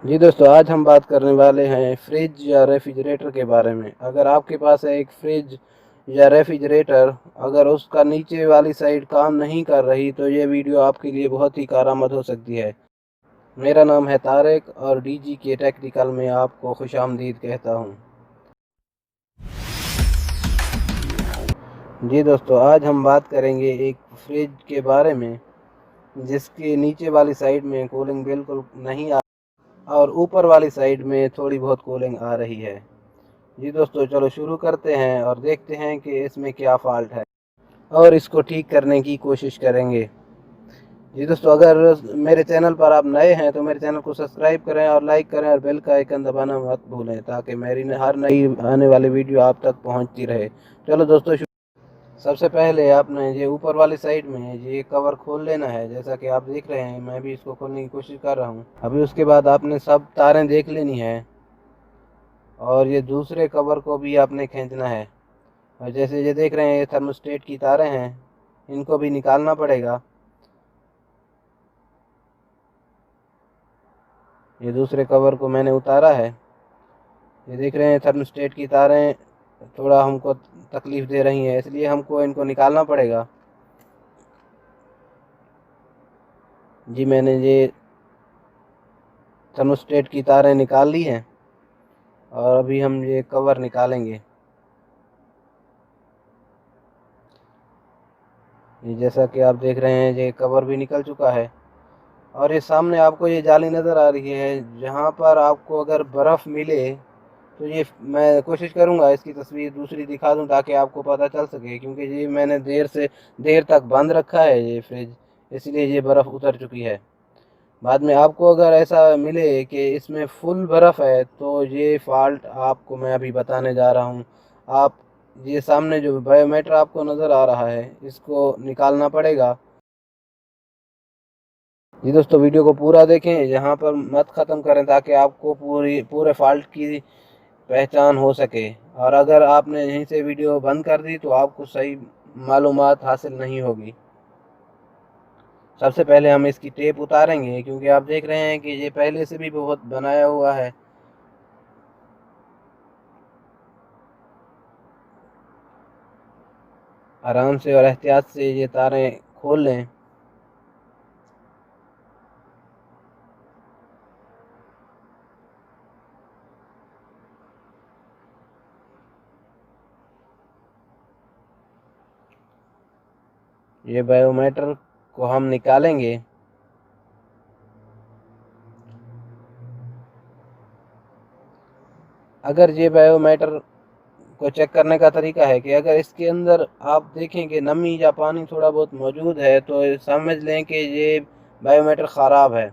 जी दोस्तों, आज हम बात करने वाले हैं फ्रिज या रेफ्रिजरेटर के बारे में। अगर आपके पास है एक फ्रिज या रेफ्रिजरेटर, अगर उसका नीचे वाली साइड काम नहीं कर रही तो ये वीडियो आपके लिए बहुत ही कारआमद हो सकती है। मेरा नाम है तारिक और डीजी के टेक्निकल में आपको खुशामदीद कहता हूँ। जी दोस्तों, आज हम बात करेंगे एक फ्रिज के बारे में जिसके नीचे वाली साइड में कूलिंग बिल्कुल नहीं आ और ऊपर वाली साइड में थोड़ी बहुत कूलिंग आ रही है। जी दोस्तों, चलो शुरू करते हैं और देखते हैं कि इसमें क्या फ़ॉल्ट है और इसको ठीक करने की कोशिश करेंगे। जी दोस्तों, अगर मेरे चैनल पर आप नए हैं तो मेरे चैनल को सब्सक्राइब करें और लाइक करें और बेल का आइकन दबाना मत भूलें ताकि मेरी हर नई आने वाली वीडियो आप तक पहुंचती रहे। चलो दोस्तों, सबसे पहले आपने ये ऊपर वाली साइड में ये कवर खोल लेना है। जैसा कि आप देख रहे हैं, मैं भी इसको खोलने की कोशिश कर रहा हूँ। अभी उसके बाद आपने सब तारें देख लेनी है और ये दूसरे कवर को भी आपने खींचना है। और जैसे ये देख रहे हैं, ये थर्मोस्टेट की तारें हैं, इनको भी निकालना पड़ेगा। ये दूसरे कवर को मैंने उतारा है। ये देख रहे हैं, थर्मोस्टेट की तारें थोड़ा हमको तकलीफ़ दे रही हैं, इसलिए हमको इनको निकालना पड़ेगा। जी, मैंने ये थर्मोस्टेट की तारें निकाल ली हैं और अभी हम ये कवर निकालेंगे। ये जैसा कि आप देख रहे हैं, ये कवर भी निकल चुका है। और ये सामने आपको ये जाली नज़र आ रही है, जहाँ पर आपको अगर बर्फ़ मिले तो ये मैं कोशिश करूँगा इसकी तस्वीर दूसरी दिखा दूँ ताकि आपको पता चल सके, क्योंकि ये मैंने देर तक बंद रखा है ये फ्रिज, इसलिए ये बर्फ़ उतर चुकी है। बाद में आपको अगर ऐसा मिले कि इसमें फुल बर्फ़ है तो ये फ़ॉल्ट आपको मैं अभी बताने जा रहा हूँ। आप ये सामने जो बायोमीटर आपको नज़र आ रहा है, इसको निकालना पड़ेगा। जी दोस्तों, वीडियो को पूरा देखें, यहाँ पर मत ख़त्म करें ताकि आपको पूरे फ़ॉल्ट की पहचान हो सके। और अगर आपने यहीं से वीडियो बंद कर दी तो आपको सही मालूमात हासिल नहीं होगी। सबसे पहले हम इसकी टेप उतारेंगे, क्योंकि आप देख रहे हैं कि ये पहले से भी बहुत बनाया हुआ है। आराम से और एहतियात से ये तारें खोल लें। ये बायोमीटर को हम निकालेंगे। अगर ये बायोमीटर को चेक करने का तरीका है कि अगर इसके अंदर आप देखें कि नमी या पानी थोड़ा बहुत मौजूद है तो समझ लें कि ये बायोमीटर ख़राब है,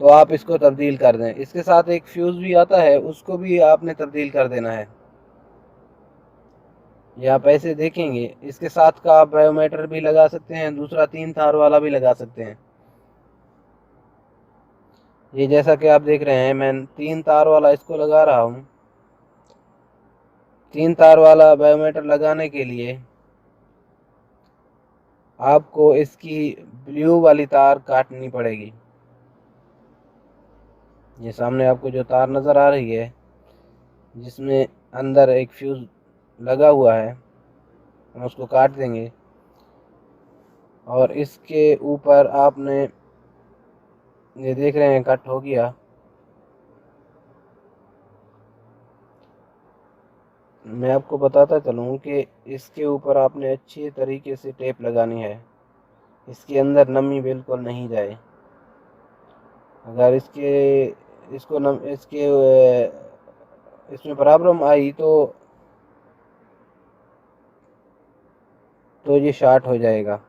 तो आप इसको तब्दील कर दें। इसके साथ एक फ्यूज़ भी आता है, उसको भी आपने तब्दील कर देना है। ये आप ऐसे देखेंगे, इसके साथ का आप बायोमीटर भी लगा सकते हैं, दूसरा 3 तार वाला भी लगा सकते हैं। ये जैसा कि आप देख रहे हैं, मैं 3 तार वाला इसको लगा रहा हूँ। 3 तार वाला बायोमीटर लगाने के लिए आपको इसकी ब्लू वाली तार काटनी पड़ेगी। ये सामने आपको जो तार नज़र आ रही है, जिसमें अंदर एक फ्यूज़ लगा हुआ है, हम उसको काट देंगे। और इसके ऊपर आपने ये देख रहे हैं, कट हो गया। मैं आपको बताता चलूँ कि इसके ऊपर आपने अच्छी तरीके से टेप लगानी है, इसके अंदर नमी बिल्कुल नहीं जाए। अगर इसको नम इसके इसमें प्रॉब्लम आई तो ये शार्ट हो जाएगा।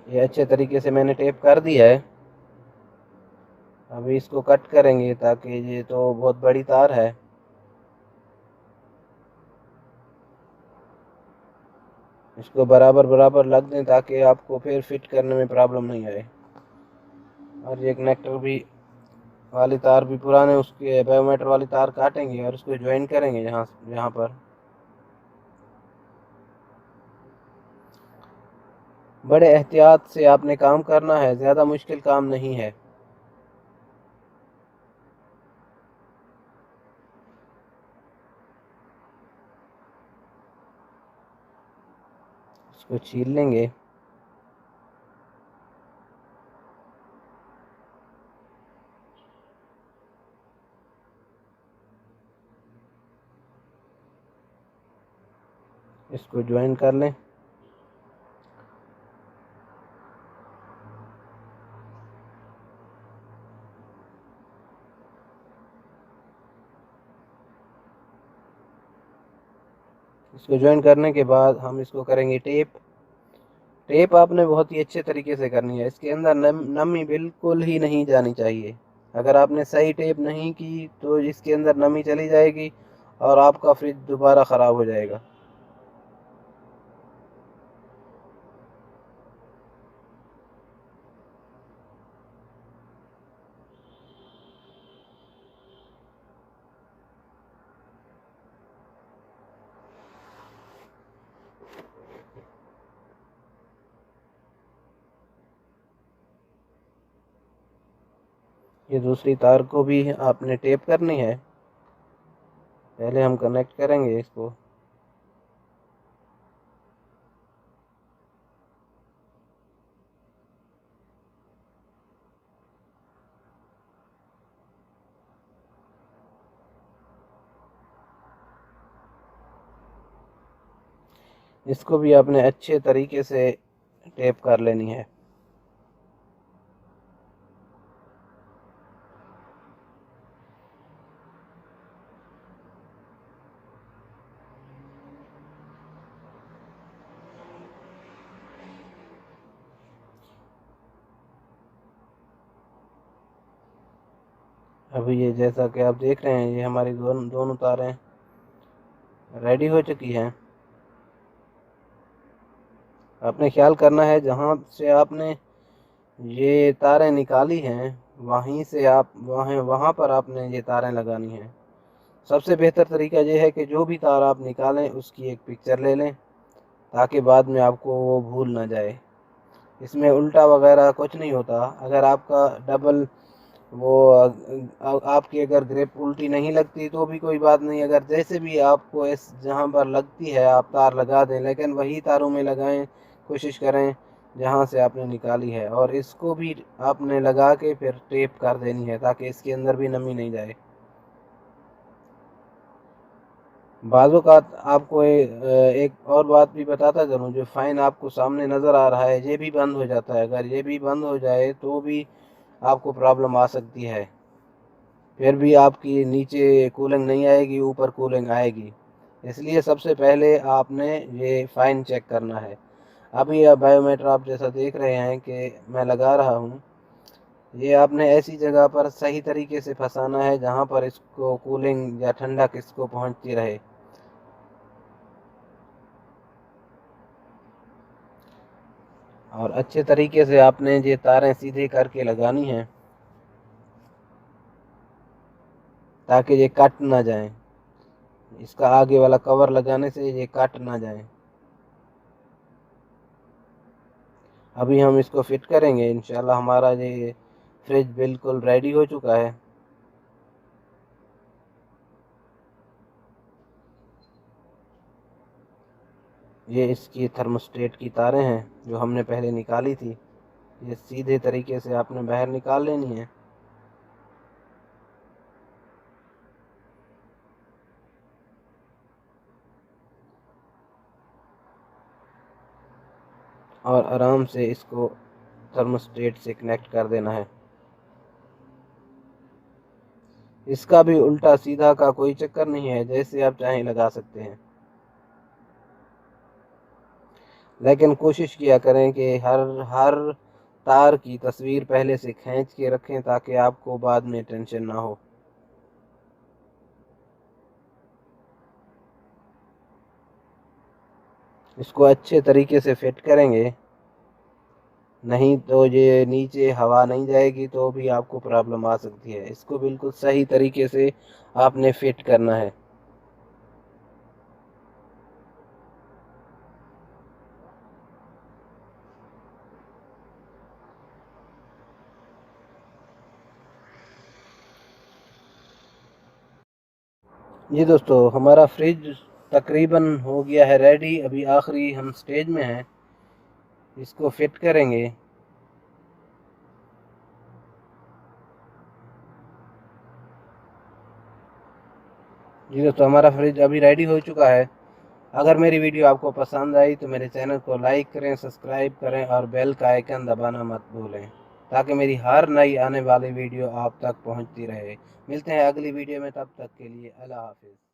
ये अच्छे तरीके से मैंने टेप कर दिया है। अभी इसको कट करेंगे ताकि ये तो बहुत बड़ी तार है। इसको बराबर बराबर लग दें ताकि आपको फिर फिट करने में प्रॉब्लम नहीं आए। और ये कनेक्टर भी वाली तार भी पुराने उसके बायोमीटर वाली तार काटेंगे और उसको ज्वाइन करेंगे यहाँ यहाँ पर। बड़े एहतियात से आपने काम करना है, ज़्यादा मुश्किल काम नहीं है। इसको छील लेंगे। इसको ज्वाइन कर लें। इसको ज्वाइन करने के बाद हम इसको करेंगे टेप। टेप आपने बहुत ही अच्छे तरीके से करनी है, इसके अंदर नमी बिल्कुल ही नहीं जानी चाहिए। अगर आपने सही टेप नहीं की तो इसके अंदर नमी चली जाएगी और आपका फ्रिज दोबारा ख़राब हो जाएगा। ये दूसरी तार को भी आपने टेप करनी है। पहले हम कनेक्ट करेंगे इसको। इसको भी आपने अच्छे तरीके से टेप कर लेनी है। अभी ये जैसा कि आप देख रहे हैं, ये हमारी दोनों तारें रेडी हो चुकी हैं। आपने ख्याल करना है जहाँ से आपने ये तारें निकाली हैं वहीं से आप वहाँ वहाँ पर आपने ये तारें लगानी हैं। सबसे बेहतर तरीका ये है कि जो भी तार आप निकालें उसकी एक पिक्चर ले लें, ताकि बाद में आपको वो भूल ना जाए। इसमें उल्टा वगैरह कुछ नहीं होता। अगर आपका डबल वो आपकी अगर ग्रिप उल्टी नहीं लगती तो भी कोई बात नहीं। अगर जैसे भी आपको इस जहाँ पर लगती है आप तार लगा दें, लेकिन वही तारों में लगाएं, कोशिश करें जहाँ से आपने निकाली है। और इसको भी आपने लगा के फिर टेप कर देनी है ताकि इसके अंदर भी नमी नहीं जाए। बाज़ औक़ात आपको एक और बात भी बताता चलूँ, जो फ़ैन आपको सामने नज़र आ रहा है ये भी बंद हो जाता है। अगर ये भी बंद हो जाए तो भी आपको प्रॉब्लम आ सकती है। फिर भी आपकी नीचे कूलिंग नहीं आएगी, ऊपर कूलिंग आएगी। इसलिए सबसे पहले आपने ये फ़ैन चेक करना है। अभी बायोमीटर आप जैसा देख रहे हैं कि मैं लगा रहा हूँ, ये आपने ऐसी जगह पर सही तरीके से फंसाना है जहाँ पर इसको कूलिंग या ठंडक इसको पहुँचती रहे। और अच्छे तरीके से आपने ये तारें सीधे करके लगानी हैं ताकि ये कट ना जाएं। इसका आगे वाला कवर लगाने से ये कट ना जाएं। अभी हम इसको फिट करेंगे। इंशाल्लाह हमारा ये फ्रिज बिल्कुल रेडी हो चुका है। ये इसकी थर्मोस्टेट की तारें हैं जो हमने पहले निकाली थी। ये सीधे तरीके से आपने बाहर निकाल लेनी है। और आराम से इसको थर्मोस्टेट से कनेक्ट कर देना है। इसका भी उल्टा सीधा का कोई चक्कर नहीं है, जैसे आप चाहें लगा सकते हैं। लेकिन कोशिश किया करें कि हर हर तार की तस्वीर पहले से खींच के रखें ताकि आपको बाद में टेंशन ना हो। इसको अच्छे तरीके से फिट करेंगे, नहीं तो ये नीचे हवा नहीं जाएगी तो भी आपको प्रॉब्लम आ सकती है। इसको बिल्कुल सही तरीके से आपने फिट करना है। जी दोस्तों, हमारा फ्रिज तकरीबन हो गया है रेडी। अभी आखिरी हम स्टेज में हैं, इसको फिट करेंगे। जी दोस्तों, हमारा फ्रिज अभी रेडी हो चुका है। अगर मेरी वीडियो आपको पसंद आई तो मेरे चैनल को लाइक करें, सब्सक्राइब करें और बेल का आइकन दबाना मत भूलें, ताकि मेरी हर नई आने वाली वीडियो आप तक पहुंचती रहे। मिलते हैं अगली वीडियो में, तब तक के लिए अल्लाह हाफिज़।